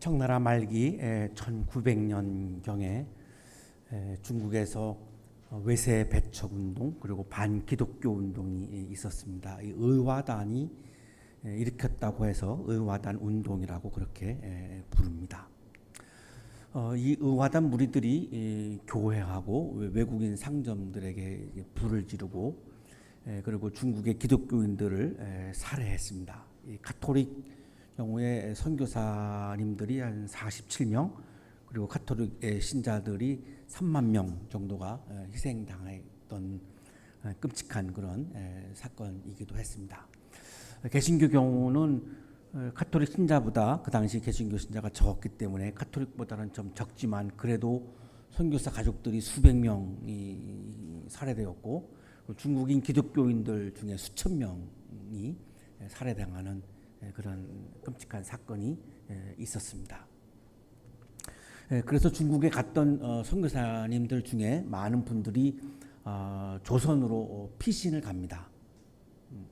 청나라 말기 1900년경에 중국에서 외세 배척 운동 그리고 반기독교 운동이 있었습니다. 이 의화단이 일으켰다고 해서 의화단 운동이라고 그렇게 부릅니다. 이 의화단 무리들이 교회하고 외국인 상점들에게 불을 지르고 그리고 중국의 기독교인들을 살해했습니다. 이 가톨릭 경우에 선교사님들이 한 47명 그리고 가톨릭 신자들이 3만 명 정도가 희생당했던 끔찍한 그런 사건이기도 했습니다. 개신교 경우는 가톨릭 신자보다 그 당시 개신교 신자가 적었기 때문에 가톨릭보다는 좀 적지만 그래도 선교사 가족들이 수백 명이 살해되었고 중국인 기독교인들 중에 수천 명이 살해당하는 그런 끔찍한 사건이 있었습니다. 그래서 중국에 갔던 선교사님들 중에 많은 분들이 조선으로 피신을 갑니다.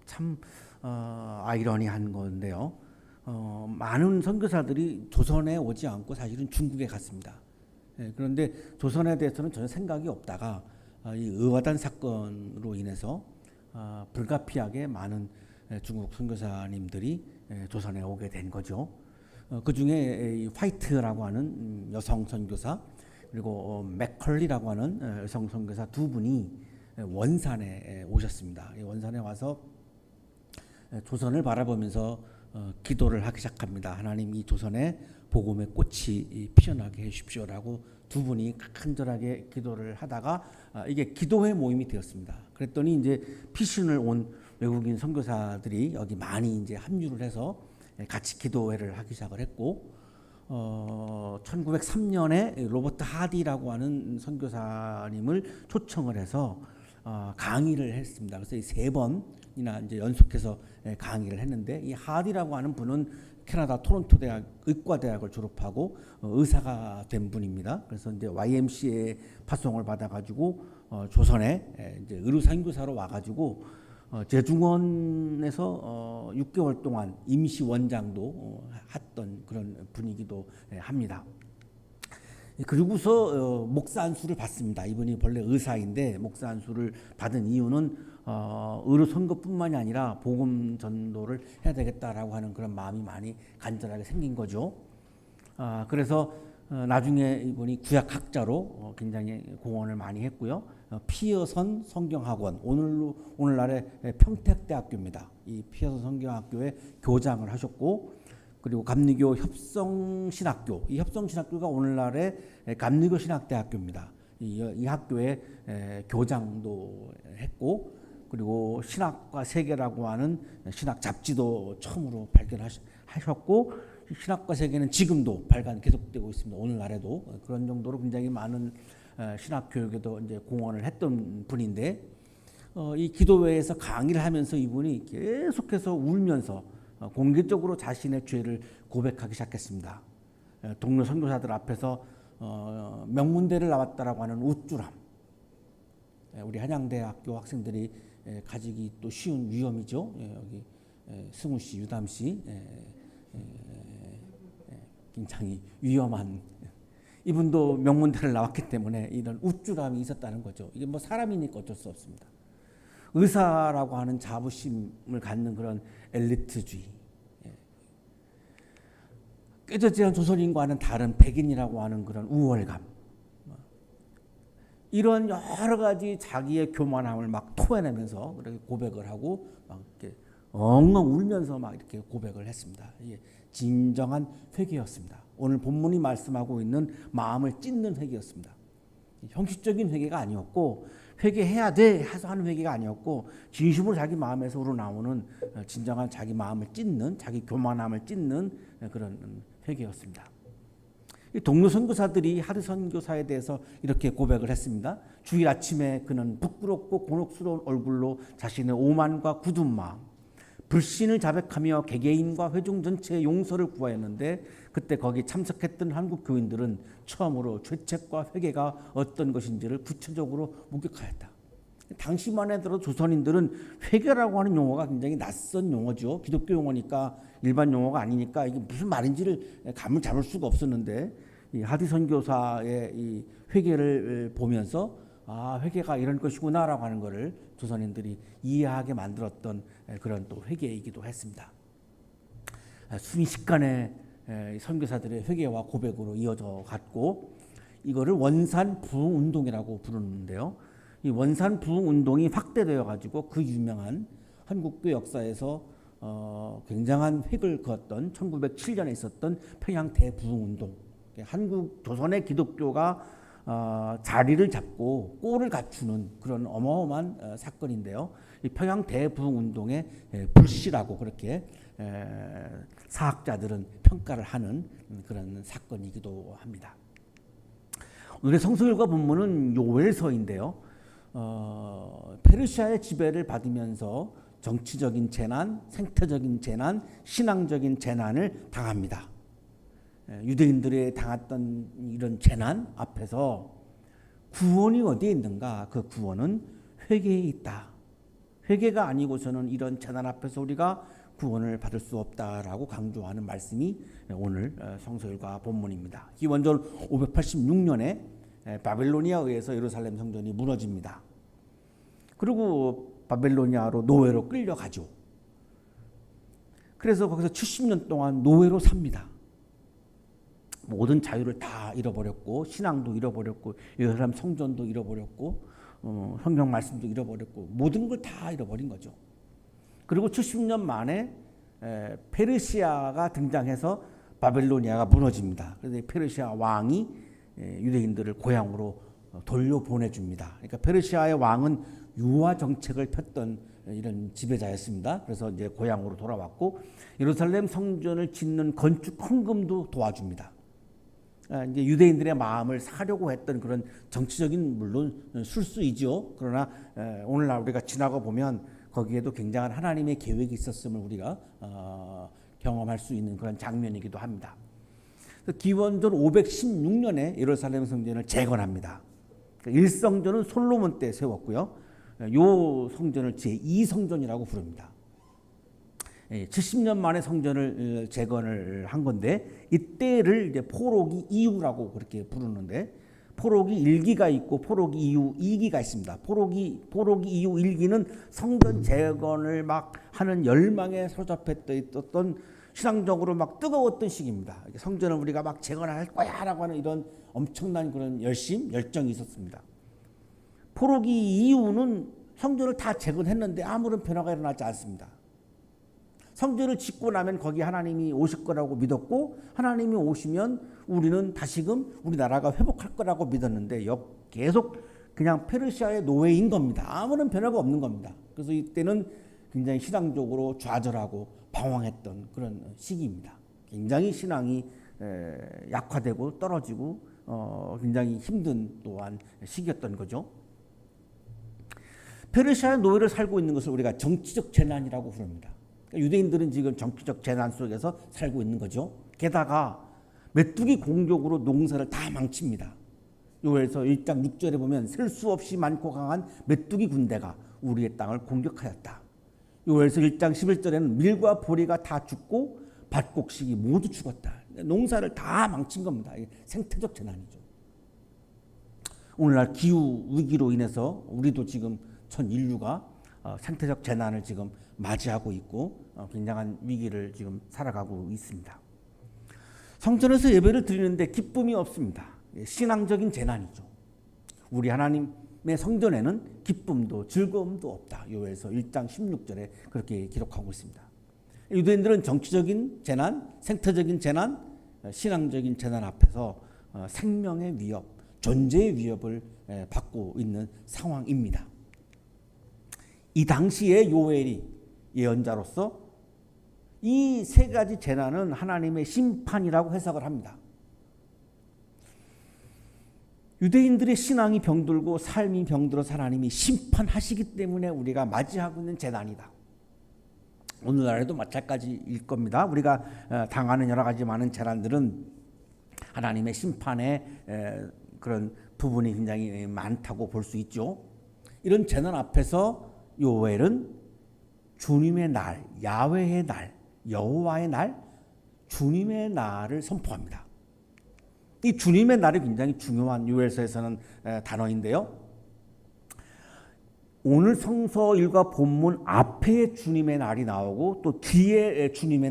참 아이러니한 건데요. 많은 선교사들이 조선에 오지 않고 사실은 중국에 갔습니다. 그런데 조선에 대해서는 전혀 생각이 없다가 이 의화단 사건으로 인해서 불가피하게 많은 중국 선교사님들이 조선에 오게 된 거죠. 그 중에 화이트라고 하는 여성 선교사 그리고 맥컬리라고 하는 여성 선교사 두 분이 원산에 오셨습니다. 원산에 와서 조선을 바라보면서 기도를 하기 시작합니다. 하나님 이 조선에 복음의 꽃이 피어나게 해주십시오라고 두 분이 간절하게 기도를 하다가 이게 기도회 모임이 되었습니다. 그랬더니 이제 피신을 온 외국인 선교사들이 여기 많이 이제 합류를 해서 같이 기도회를 하기 시작을 했고 1903년에 로버트 하디라고 하는 선교사님을 초청을 해서 강의를 했습니다. 그래서 이 세 번이나 이제 연속해서 강의를 했는데 이 하디라고 하는 분은 캐나다 토론토 대학 의과대학을 졸업하고 의사가 된 분입니다. 그래서 이제 YMCA 파송을 받아가지고 조선에 이제 의료 선교사로 와가지고 제중원에서 6개월 동안 임시 원장도 했던 그런 분이기도 합니다. 그리고서 목사 안수를 받습니다. 이분이 본래 의사인데 목사 안수를 받은 이유는 의료 선거뿐만이 아니라 복음 전도를 해야 되겠다라고 하는 그런 마음이 많이 간절하게 생긴 거죠. 그래서 나중에 이분이 구약학자로 굉장히 공헌을 많이 했고요. 피어선 성경학원 오늘날의 평택대학교입니다. 이 피어선 성경학교에 교장을 하셨고 그리고 감리교 협성신학교 이 협성신학교가 오늘날의 감리교 신학대학교입니다. 이 학교에 교장도 했고 그리고 신학과 세계라고 하는 신학 잡지도 처음으로 발견하셨고 신학과 세계는 지금도 발간 계속되고 있습니다. 오늘날에도 그런 정도로 굉장히 많은 신학 교육에도 이제 공헌을 했던 분인데 이 기도회에서 강의를 하면서 이분이 계속해서 울면서 공개적으로 자신의 죄를 고백하기 시작했습니다. 동료 선교사들 앞에서 명문대를 나왔다라고 하는 우쭐함, 우리 한양대학교 학생들이 가지기 또 쉬운 위험이죠. 여기 승우 씨, 유담 씨, 굉장히 위험한 이분도 명문대를 나왔기 때문에 이런 우쭐함이 있었다는 거죠. 이게 뭐 사람이니까 어쩔 수 없습니다. 의사라고 하는 자부심을 갖는 그런 엘리트주의, 깨졌지 않은 조선인과는 다른 백인이라고 하는 그런 우월감, 이런 여러 가지 자기의 교만함을 막 토해내면서 그렇게 고백을 하고 막 이렇게 엉엉 울면서 막 이렇게 고백을 했습니다. 이게 진정한 회개였습니다. 오늘 본문이 말씀하고 있는 마음을 찢는 회개였습니다. 형식적인 회개가 아니었고 회개해야 돼 해서 하는 회개가 아니었고 진심으로 자기 마음에서 우러나오는 진정한 자기 마음을 찢는 자기 교만함을 찢는 그런 회개였습니다. 동료 선교사들이 하드 선교사에 대해서 이렇게 고백을 했습니다. 주일 아침에 그는 부끄럽고 곤혹스러운 얼굴로 자신의 오만과 굳은 마음 불신을 자백하며 개개인과 회중 전체의 용서를 구하였는데 그때 거기 참석했던 한국 교인들은 처음으로 죄책과 회개가 어떤 것인지를 구체적으로 목격하였다. 당시만 해도 조선인들은 회개라고 하는 용어가 굉장히 낯선 용어죠. 기독교 용어니까 일반 용어가 아니니까 이게 무슨 말인지를 감을 잡을 수가 없었는데 이 하디 선교사의 이 회개를 보면서 아, 회개가 이런 것이구나라고 하는 것을 조선인들이 이해하게 만들었던 그런 또 회개이기도 했습니다. 순식간에 선교사들의 회개와 고백으로 이어져 갔고 이거를 원산 부흥 운동이라고 부르는데요. 이 원산 부흥 운동이 확대되어 가지고 그 유명한 한국교 역사에서 굉장한 획을 그었던 1907년에 있었던 평양 대부흥 운동. 한국 조선의 기독교가 자리를 잡고 꼴을 갖추는 그런 어마어마한 사건인데요. 이 평양 대부흥 운동의 불씨라고 그렇게 사학자들은 평가를 하는 그런 사건이기도 합니다. 오늘의 성서율과 본문은 요엘서인데요. 페르시아의 지배를 받으면서 정치적인 재난, 생태적인 재난, 신앙적인 재난을 당합니다. 유대인들이 당했던 이런 재난 앞에서 구원이 어디에 있는가? 그 구원은 회개에 있다. 회개가 아니고서는 이런 재난 앞에서 우리가 구원을 받을 수 없다라고 강조하는 말씀이 오늘 성서율과 본문입니다. 기원전 586년에 바벨로니아에 의해서 예루살렘 성전이 무너집니다. 그리고 바벨로니아로 노예로 끌려가죠. 그래서 거기서 70년 동안 노예로 삽니다. 모든 자유를 다 잃어버렸고 신앙도 잃어버렸고 예루살렘 성전도 잃어버렸고 성경 말씀도 잃어버렸고 모든 걸 다 잃어버린 거죠. 그리고 70년 만에 페르시아가 등장해서 바벨로니아가 무너집니다. 그래서 페르시아 왕이 유대인들을 고향으로 돌려보내줍니다. 그러니까 페르시아의 왕은 유화 정책을 폈던 이런 지배자였습니다. 그래서 이제 고향으로 돌아왔고 예루살렘 성전을 짓는 건축 헌금도 도와줍니다. 이제 유대인들의 마음을 사려고 했던 그런 정치적인 물론 술수이죠. 그러나 오늘날 우리가 지나가 보면 거기에도 굉장한 하나님의 계획이 있었음을 우리가 경험할 수 있는 그런 장면이기도 합니다. 기원전 516년에 예루살렘 성전을 재건합니다. 1성전은 솔로몬 때 세웠고요. 요 성전을 제2성전이라고 부릅니다. 70년 만에 성전을 재건을 한 건데 이때를 이제 포로기 이후라고 그렇게 부르는데 포로기 1기가 있고 포로기 이후 2기가 있습니다. 포로기 이후 1기는 성전 재건을 막 하는 열망에 사로잡혔던 신앙적으로 막 뜨거웠던 시기입니다. 성전을 우리가 막 재건할 거야라고 하는 이런 엄청난 그런 열정이 있었습니다. 포로기 이후는 성전을 다 재건했는데 아무런 변화가 일어나지 않습니다. 성전을 짓고 나면 거기 하나님이 오실 거라고 믿었고 하나님이 오시면 우리는 다시금 우리나라가 회복할 거라고 믿었는데 계속 그냥 페르시아의 노예인 겁니다. 아무런 변화가 없는 겁니다. 그래서 이때는 굉장히 신앙적으로 좌절하고 방황했던 그런 시기입니다. 굉장히 신앙이 약화되고 떨어지고 굉장히 힘든 또한 시기였던 거죠. 페르시아의 노예를 살고 있는 것을 우리가 정치적 재난이라고 부릅니다. 유대인들은 지금 정치적 재난 속에서 살고 있는 거죠. 게다가 메뚜기 공격으로 농사를 다 망칩니다. 요엘서 1장 6절에 보면 셀 수 없이 많고 강한 메뚜기 군대가 우리의 땅을 공격하였다. 요엘서 1장 11절에는 밀과 보리가 다 죽고 밭곡식이 모두 죽었다. 농사를 다 망친 겁니다. 생태적 재난이죠. 오늘날 기후 위기로 인해서 우리도 지금 전 인류가 생태적 재난을 지금 맞이하고 있고 굉장한 위기를 지금 살아가고 있습니다. 성전에서 예배를 드리는데 기쁨이 없습니다. 신앙적인 재난이죠. 우리 하나님의 성전에는 기쁨도 즐거움도 없다. 요엘서 1장 16절에 그렇게 기록하고 있습니다. 유대인들은 정치적인 재난, 생태적인 재난, 신앙적인 재난 앞에서 생명의 위협, 존재의 위협을 받고 있는 상황입니다. 이 당시에 요엘이 예언자로서 이 세 가지 재난은 하나님의 심판이라고 해석을 합니다. 유대인들의 신앙이 병들고 삶이 병들어서 하나님이 심판하시기 때문에 우리가 맞이하고 있는 재난이다. 오늘날에도 마찬가지일 겁니다. 우리가 당하는 여러 가지 많은 재난들은 하나님의 심판의 그런 부분이 굉장히 많다고 볼 수 있죠. 이런 재난 앞에서 요엘은 주님의 날, 야훼의 날, 여호와의 날, 주님의 날을 선포합니다. 이 주님의 날이 굉장히 중요한 요엘서에서는 단어인데요. 오늘 성서 1과 본문 앞에 주님의 날이 나오고 또 뒤에 주님의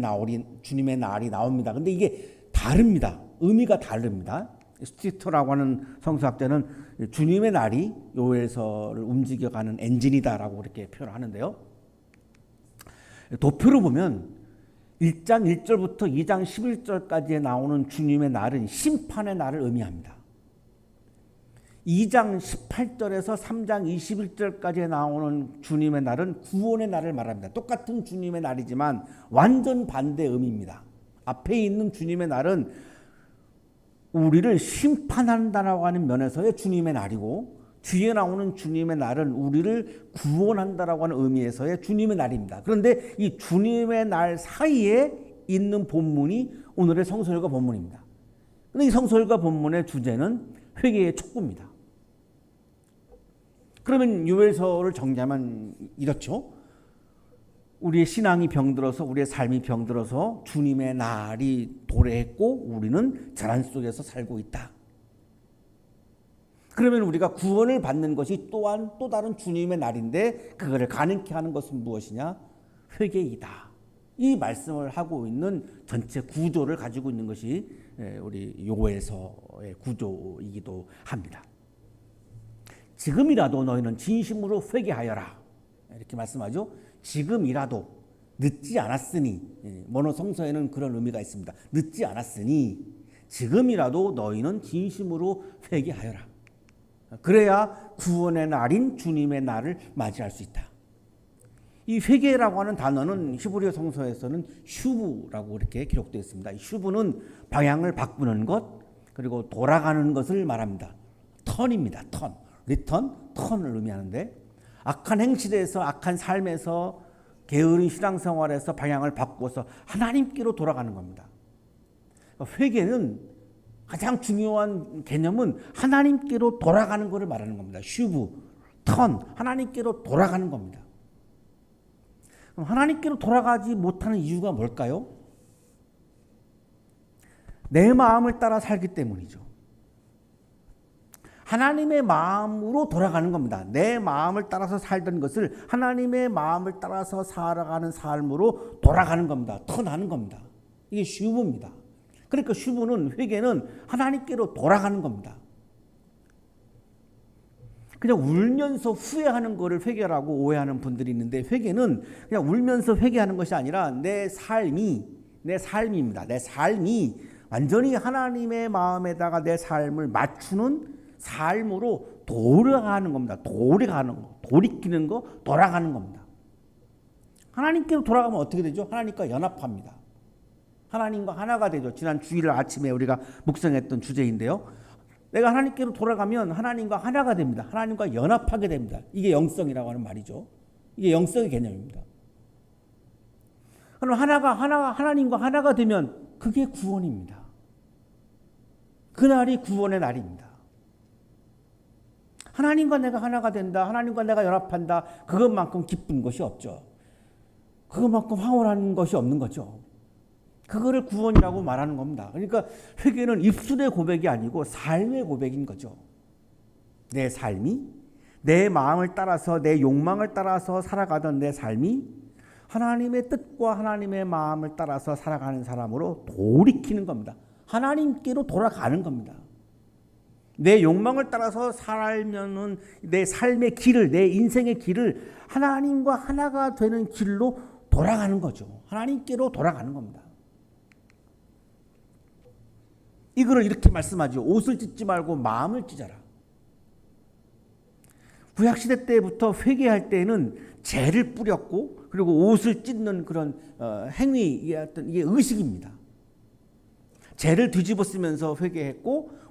날이 나옵니다. 근데 이게 다릅니다. 의미가 다릅니다. 스티터라고 하는 성서학자는 주님의 날이 요엘서를 움직여가는 엔진이다라고 이렇게 표현하는데요. 도표로 보면 1장 1절부터 2장 11절까지에 나오는 주님의 날은 심판의 날을 의미합니다. 2장 18절에서 3장 21절까지에 나오는 주님의 날은 구원의 날을 말합니다. 똑같은 주님의 날이지만 완전 반대 의미입니다. 앞에 있는 주님의 날은 우리를 심판한다라고 하는 면에서의 주님의 날이고, 뒤에 나오는 주님의 날은 우리를 구원한다라고 하는 의미에서의 주님의 날입니다. 그런데 이 주님의 날 사이에 있는 본문이 오늘의 성서일과 본문입니다. 그런데 이 성서일과 본문의 주제는 회개의 촉구입니다. 그러면 요엘서를 정리하면 이렇죠. 우리의 신앙이 병들어서, 우리의 삶이 병들어서 주님의 날이 도래했고 우리는 재난 속에서 살고 있다. 그러면 우리가 구원을 받는 것이 또한 또 다른 주님의 날인데, 그거를 가능케 하는 것은 무엇이냐? 회개이다. 이 말씀을 하고 있는 전체 구조를 가지고 있는 것이 우리 요엘서의 구조이기도 합니다. 지금이라도 너희는 진심으로 회개하여라, 이렇게 말씀하죠. 지금이라도, 늦지 않았으니, 모노 성서에는 그런 의미가 있습니다. 늦지 않았으니 지금이라도 너희는 진심으로 회개하여라. 그래야 구원의 날인 주님의 날을 맞이할 수 있다. 이 회개라고 하는 단어는 히브리어 성서에서는 슈브라고 이렇게 기록되어 있습니다. 이 슈브는 방향을 바꾸는 것, 그리고 돌아가는 것을 말합니다. 턴입니다. 턴, 리턴, 턴을 의미하는데, 악한 행실에서, 악한 삶에서, 게으른 신앙생활에서 방향을 바꾸어서 하나님께로 돌아가는 겁니다. 회개는 가장 중요한 개념은 하나님께로 돌아가는 것을 말하는 겁니다. 슈브, 턴, 하나님께로 돌아가는 겁니다. 그럼 하나님께로 돌아가지 못하는 이유가 뭘까요? 내 마음을 따라 살기 때문이죠. 하나님의 마음으로 돌아가는 겁니다. 내 마음을 따라서 살던 것을 하나님의 마음을 따라서 살아가는 삶으로 돌아가는 겁니다. 턴하는 겁니다. 이게 슈브입니다. 그러니까 슈브는, 회개는 하나님께로 돌아가는 겁니다. 그냥 울면서 후회하는 것을 회개라고 오해하는 분들이 있는데, 회개는 그냥 울면서 회개하는 것이 아니라 내 삶입니다. 내 삶이 완전히 하나님의 마음에다가 내 삶을 맞추는 삶으로 돌아가는 겁니다. 돌이키는 거, 돌아가는 겁니다. 하나님께로 돌아가면 어떻게 되죠? 하나님과 연합합니다. 하나님과 하나가 되죠. 지난 주일 아침에 우리가 묵상했던 주제인데요. 내가 하나님께로 돌아가면 하나님과 하나가 됩니다. 하나님과 연합하게 됩니다. 이게 영성이라고 하는 말이죠. 이게 영성의 개념입니다. 그럼 하나님과 하나가 되면 그게 구원입니다. 그날이 구원의 날입니다. 하나님과 내가 하나가 된다, 하나님과 내가 연합한다, 그것만큼 기쁜 것이 없죠. 그것만큼 황홀한 것이 없는 거죠. 그거를 구원이라고 말하는 겁니다. 그러니까 회개는 입술의 고백이 아니고 삶의 고백인 거죠. 내 삶이, 내 마음을 따라서, 내 욕망을 따라서 살아가던 내 삶이 하나님의 뜻과 하나님의 마음을 따라서 살아가는 사람으로 돌이키는 겁니다. 하나님께로 돌아가는 겁니다. 내 욕망을 따라서 살면은 내 삶의 길을, 내 인생의 길을 하나님과 하나가 되는 길로 돌아가는 거죠. 하나님께로 돌아가는 겁니다. 이거를 이렇게 말씀하죠. 옷을 찢지 말고 마음을 찢어라. 구약시대 때부터 회개할 때는 재를 뿌렸고, 그리고 옷을 찢는 그런 행위, 이게 의식입니다. 재를 뒤집어 쓰면서 회개했고,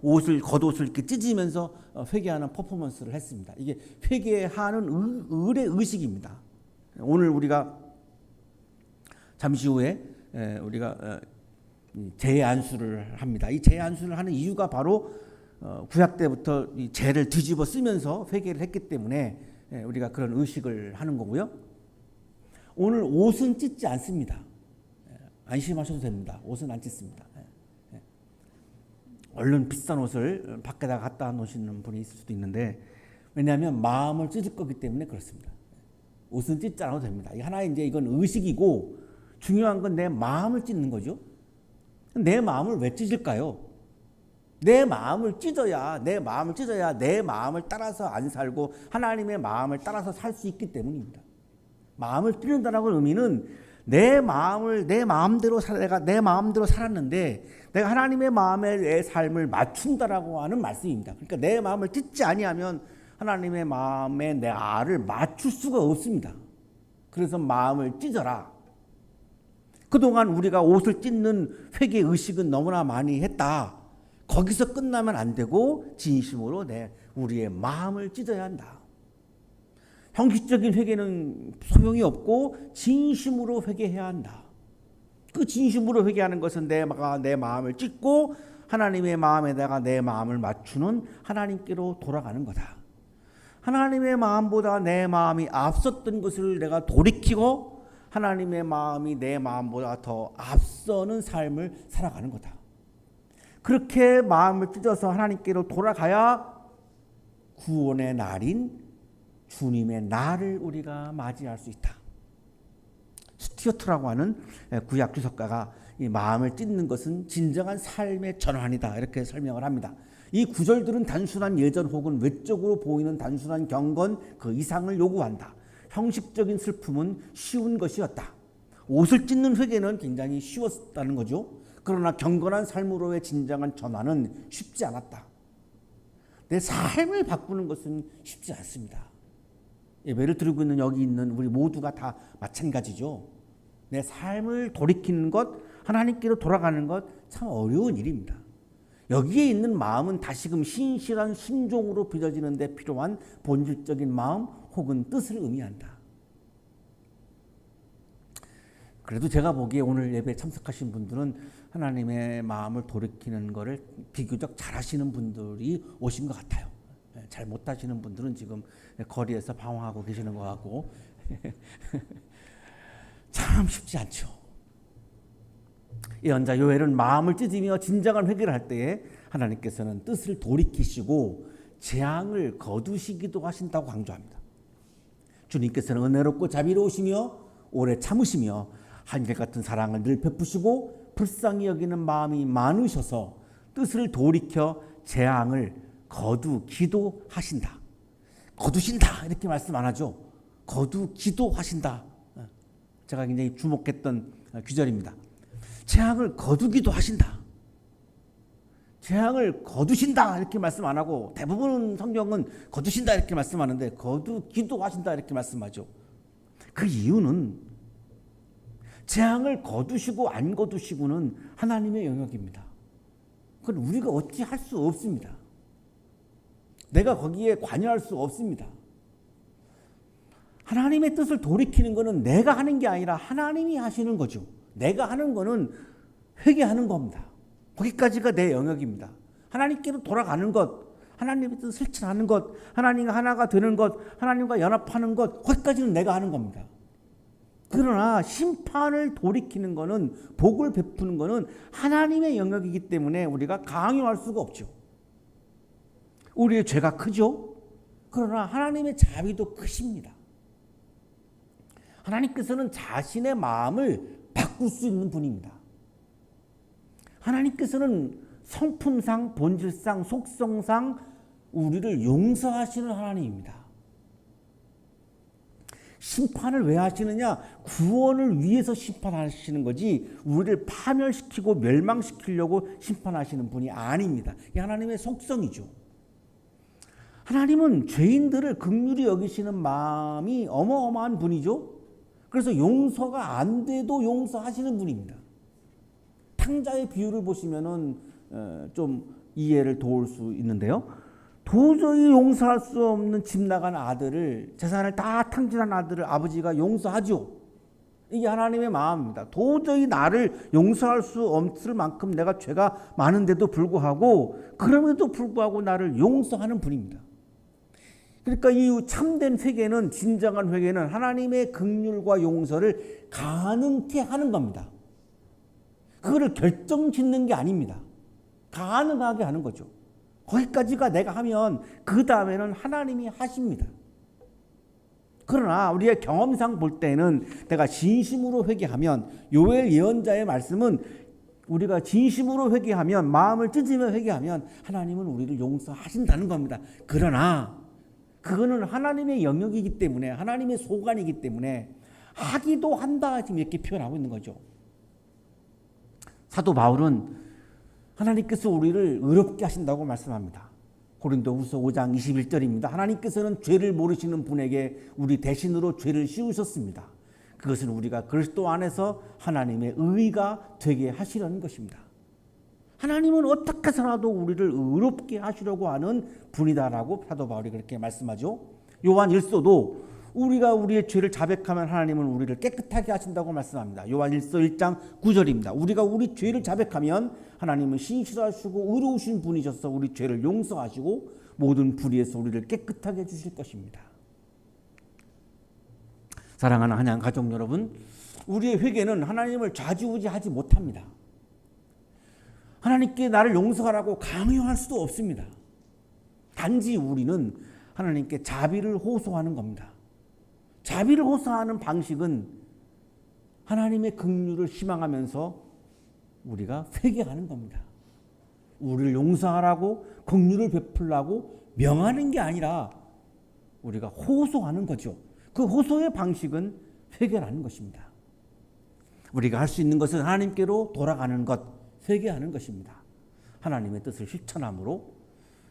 겉옷을 이렇게 찢으면서 회개하는 퍼포먼스를 했습니다. 이게 회개하는 을의 의식입니다. 오늘 우리가 잠시 후에 우리가 재안수를 합니다. 이 재안수를 하는 이유가 바로 구약 때부터 이 재를 뒤집어 쓰면서 회개를 했기 때문에 우리가 그런 의식을 하는 거고요. 오늘 옷은 찢지 않습니다. 안심하셔도 됩니다. 옷은 안 찢습니다. 얼른 비싼 옷을 밖에다 갖다 놓으시는 분이 있을 수도 있는데, 왜냐하면 마음을 찢을 거기 때문에 그렇습니다. 옷은 찢지 않아도 됩니다. 하나의 이제 이건 의식이고, 중요한 건 내 마음을 찢는 거죠. 내 마음을 왜 찢을까요? 내 마음을 찢어야 내 마음을 따라서 안 살고 하나님의 마음을 따라서 살 수 있기 때문입니다. 마음을 찢는다는 의미는 내 마음을 내가 내 마음대로 살았는데 내가 하나님의 마음에 내 삶을 맞춘다라고 하는 말씀입니다. 그러니까 내 마음을 찢지 아니하면 하나님의 마음에 내 알을 맞출 수가 없습니다. 그래서 마음을 찢어라. 그동안 우리가 옷을 찢는 회개 의식은 너무나 많이 했다. 거기서 끝나면 안 되고 진심으로 우리의 마음을 찢어야 한다. 형식적인 회개는 소용이 없고 진심으로 회개해야 한다. 그 진심으로 회개하는 것은 내가 내 마음을 찢고 하나님의 마음에다가 내 마음을 맞추는 하나님께로 돌아가는 거다. 하나님의 마음보다 내 마음이 앞섰던 것을 내가 돌이키고 하나님의 마음이 내 마음보다 더 앞서는 삶을 살아가는 거다. 그렇게 마음을 찢어서 하나님께로 돌아가야 구원의 날인 주님의 날을 우리가 맞이할 수 있다. 스튜어트라고 하는 구약 주석가가 이 마음을 찢는 것은 진정한 삶의 전환이다, 이렇게 설명을 합니다. 이 구절들은 단순한 예전 혹은 외적으로 보이는 단순한 경건 그 이상을 요구한다. 형식적인 슬픔은 쉬운 것이었다. 옷을 찢는 회개는 굉장히 쉬웠다는 거죠. 그러나 경건한 삶으로의 진정한 전환은 쉽지 않았다. 내 삶을 바꾸는 것은 쉽지 않습니다. 예배를 드리고 있는 여기 있는 우리 모두가 다 마찬가지죠. 내 삶을 돌이키는 것, 하나님께로 돌아가는 것 참 어려운 일입니다. 여기에 있는 마음은 다시금 신실한 순종으로 빚어지는 데 필요한 본질적인 마음 혹은 뜻을 의미한다. 그래도 제가 보기에 오늘 예배에 참석하신 분들은 하나님의 마음을 돌이키는 것을 비교적 잘하시는 분들이 오신 것 같아요. 잘 못하시는 분들은 지금 거리에서 방황하고 계시는 것 같고 참 쉽지 않죠. 예언자 요엘은 마음을 찢으며 진정한 회개를 할 때에 하나님께서는 뜻을 돌이키시고 재앙을 거두시기도 하신다고 강조합니다. 주님께서는 은혜롭고 자비로우시며 오래 참으시며 한결같은 사랑을 늘 베푸시고 불쌍히 여기는 마음이 많으셔서 뜻을 돌이켜 재앙을 거두기도 하신다. 거두신다 이렇게 말씀 안 하죠. 거두기도 하신다. 제가 굉장히 주목했던 규절입니다. 재앙을 거두기도 하신다. 재앙을 거두신다 이렇게 말씀 안 하고 대부분 성경은 거두신다 이렇게 말씀하는데 거두기도 하신다 이렇게 말씀하죠. 그 이유는 재앙을 거두시고 안 거두시고는 하나님의 영역입니다. 그건 우리가 어찌 할 수 없습니다. 내가 거기에 관여할 수 없습니다. 하나님의 뜻을 돌이키는 것은 내가 하는 게 아니라 하나님이 하시는 거죠. 내가 하는 거는 회개하는 겁니다. 거기까지가 내 영역입니다. 하나님께로 돌아가는 것, 하나님의 뜻을 실천하는 것, 하나님과 하나가 되는 것, 하나님과 연합하는 것, 거기까지는 내가 하는 겁니다. 그러나 심판을 돌이키는 것은, 복을 베푸는 것은 하나님의 영역이기 때문에 우리가 강요할 수가 없죠. 우리의 죄가 크죠. 그러나 하나님의 자비도 크십니다. 하나님께서는 자신의 마음을 바꿀 수 있는 분입니다. 하나님께서는 성품상, 본질상, 속성상 우리를 용서하시는 하나님입니다. 심판을 왜 하시느냐? 구원을 위해서 심판하시는 거지 우리를 파멸시키고 멸망시키려고 심판하시는 분이 아닙니다. 이 하나님의 속성이죠. 하나님은 죄인들을 긍휼히 여기시는 마음이 어마어마한 분이죠. 그래서 용서가 안 돼도 용서하시는 분입니다. 탕자의 비유를 보시면은 좀 이해를 도울 수 있는데요. 도저히 용서할 수 없는 집 나간 아들을, 재산을 다 탕진한 아들을 아버지가 용서하죠. 이게 하나님의 마음입니다. 도저히 나를 용서할 수 없을 만큼 내가 죄가 많은데도 불구하고, 그럼에도 불구하고 나를 용서하는 분입니다. 그러니까 이 참된 회개는, 진정한 회개는 하나님의 긍휼과 용서를 가능케 하는 겁니다. 그거를 결정짓는 게 아닙니다. 가능하게 하는 거죠. 거기까지가 내가 하면 그 다음에는 하나님이 하십니다. 그러나 우리의 경험상 볼 때는 내가 진심으로 회개하면, 요엘 예언자의 말씀은 우리가 진심으로 회개하면, 마음을 찢으며 회개하면 하나님은 우리를 용서하신다는 겁니다. 그러나 그거는 하나님의 영역이기 때문에, 하나님의 소관이기 때문에 하기도 한다, 지금 이렇게 표현하고 있는 거죠. 사도 바울은 하나님께서 우리를 의롭게 하신다고 말씀합니다. 고린도후서 5장 21절입니다. 하나님께서는 죄를 모르시는 분에게 우리 대신으로 죄를 씌우셨습니다. 그것은 우리가 그리스도 안에서 하나님의 의가 되게 하시려는 것입니다. 하나님은 어떻게 해서라도 우리를 의롭게 하시려고 하는 분이다라고 사도 바울이 그렇게 말씀하죠. 요한 1서도 우리가 우리의 죄를 자백하면 하나님은 우리를 깨끗하게 하신다고 말씀합니다. 요한 1서 1장 9절입니다. 우리가 우리 죄를 자백하면 하나님은 신실하시고 의로우신 분이셔서 우리 죄를 용서하시고 모든 불의에서 우리를 깨끗하게 해주실 것입니다. 사랑하는 한양 가족 여러분, 우리의 회개는 하나님을 좌지우지하지 못합니다. 하나님께 나를 용서하라고 강요할 수도 없습니다. 단지 우리는 하나님께 자비를 호소하는 겁니다. 자비를 호소하는 방식은 하나님의 긍휼을 희망하면서 우리가 회개하는 겁니다. 우리를 용서하라고, 긍휼을 베풀라고 명하는 게 아니라 우리가 호소하는 거죠. 그 호소의 방식은 회개라는 것입니다. 우리가 할 수 있는 것은 하나님께로 돌아가는 것, 회개하는 것입니다. 하나님의 뜻을 실천함으로,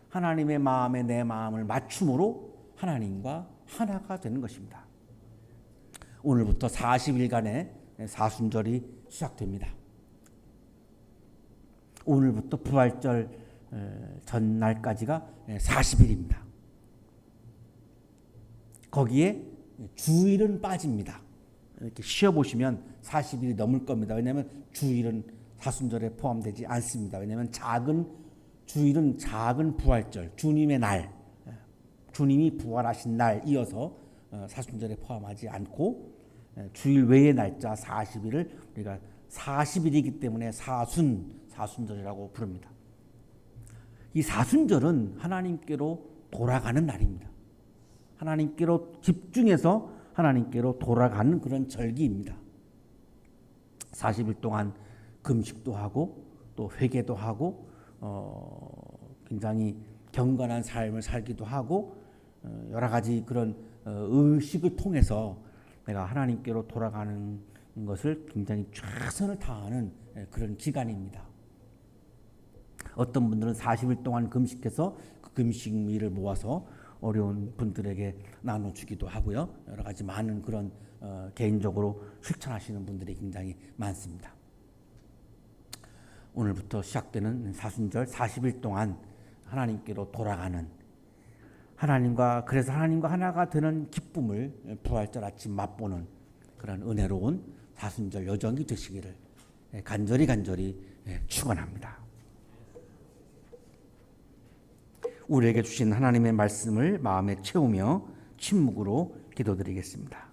하나님의 마음에 내 마음을 맞춤으로 하나님과 하나가 되는 것입니다. 오늘부터 40일간의 사순절이 시작됩니다. 오늘부터 부활절 전날까지가 40일입니다. 거기에 주일은 빠집니다. 이렇게 쉬어보시면 40일이 넘을 겁니다. 왜냐하면 주일은 사순절에 포함되지 않습니다. 왜냐하면 주일은 작은 부활절, 주님의 날, 주님이 부활하신 날 이어서 사순절에 포함하지 않고, 주일 외의 날짜 40일을 우리가 40일이기 때문에 사순절이라고 부릅니다. 이 사순절은 하나님께로 돌아가는 날입니다. 하나님께로 집중해서 하나님께로 돌아가는 그런 절기입니다. 40일 동안 금식도 하고 또 회개도 하고 굉장히 경건한 삶을 살기도 하고 여러 가지 그런 의식을 통해서 내가 하나님께로 돌아가는 것을 굉장히 최선을 다하는 그런 기간입니다. 어떤 분들은 40일 동안 금식해서 그 금식미를 모아서 어려운 분들에게 나눠주기도 하고요. 여러 가지 많은 그런 개인적으로 실천하시는 분들이 굉장히 많습니다. 오늘부터 시작되는 사순절 40일 동안 하나님께로 돌아가는, 그래서 하나님과 하나가 되는 기쁨을 부활절 아침 맛보는 그런 은혜로운 사순절 여정이 되시기를 간절히 축원합니다. 우리에게 주신 하나님의 말씀을 마음에 채우며 침묵으로 기도드리겠습니다.